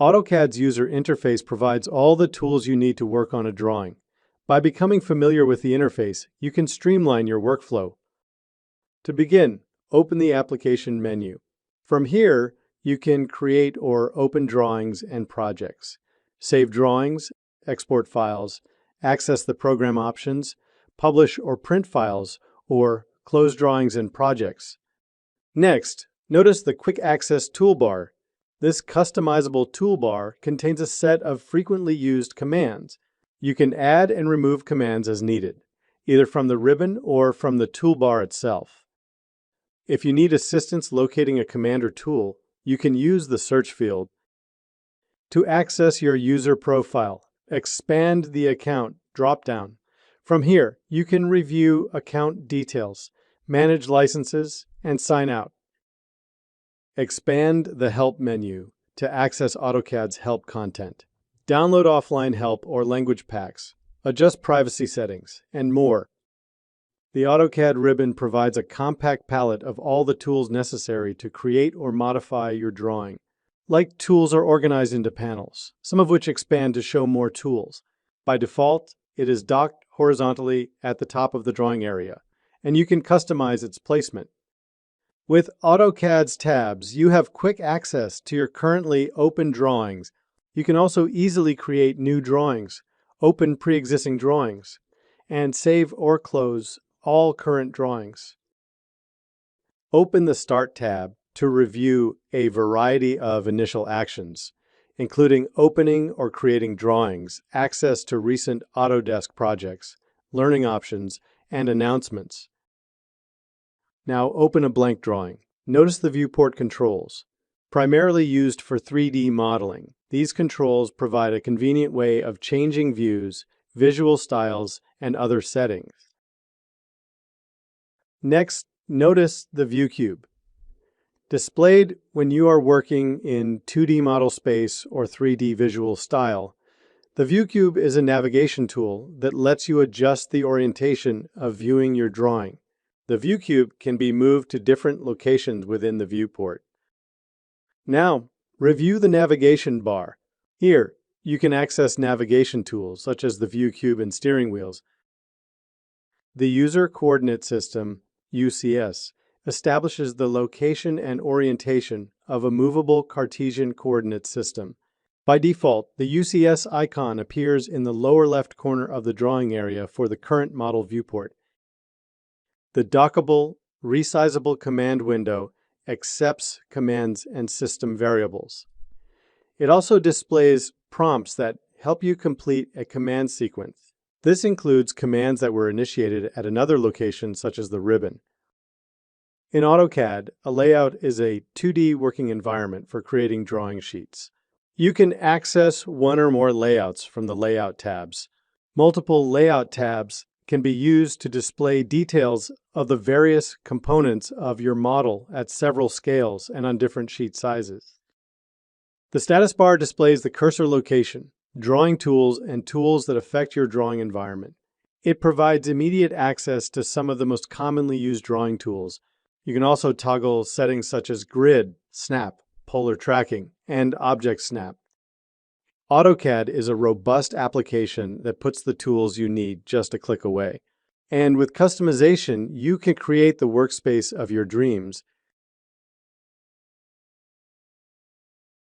AutoCAD's user interface provides all the tools you need to work on a drawing. By becoming familiar with the interface, you can streamline your workflow. To begin, open the application menu. From here, you can create or open drawings and projects, save drawings, export files, access the program options, publish or print files, or close drawings and projects. Next, notice the Quick Access toolbar. This customizable toolbar contains a set of frequently used commands. You can add and remove commands as needed, either from the ribbon or from the toolbar itself. If you need assistance locating a command or tool, you can use the search field. To access your user profile, expand the account dropdown. From here, you can review account details, manage licenses, and sign out. Expand the Help menu to access AutoCAD's help content. Download offline help or language packs, adjust privacy settings, and more. The AutoCAD ribbon provides a compact palette of all the tools necessary to create or modify your drawing. Like tools are organized into panels, some of which expand to show more tools. By default, it is docked horizontally at the top of the drawing area, and you can customize its placement. With AutoCAD's tabs, you have quick access to your currently open drawings. You can also easily create new drawings, open pre-existing drawings, and save or close all current drawings. Open the Start tab to review a variety of initial actions, including opening or creating drawings, access to recent Autodesk projects, learning options, and announcements. Now open a blank drawing. Notice the viewport controls. Primarily used for 3D modeling, these controls provide a convenient way of changing views, visual styles, and other settings. Next, notice the view cube. Displayed when you are working in 2D model space or 3D visual style, the view cube is a navigation tool that lets you adjust the orientation of viewing your drawing. The view cube can be moved to different locations within the viewport. Now, review the navigation bar. Here, you can access navigation tools such as the view cube and steering wheels. The User Coordinate System, UCS, establishes the location and orientation of a movable Cartesian coordinate system. By default, the UCS icon appears in the lower left corner of the drawing area for the current model viewport. The dockable, resizable command window accepts commands and system variables. It also displays prompts that help you complete a command sequence. This includes commands that were initiated at another location, such as the ribbon. In AutoCAD, a layout is a 2D working environment for creating drawing sheets. You can access one or more layouts from the Layout tabs. Multiple layout tabs can be used to display details of the various components of your model at several scales and on different sheet sizes. The status bar displays the cursor location, drawing tools, and tools that affect your drawing environment. It provides immediate access to some of the most commonly used drawing tools. You can also toggle settings such as grid, snap, polar tracking, and object snap. AutoCAD is a robust application that puts the tools you need just a click away. And with customization, you can create the workspace of your dreams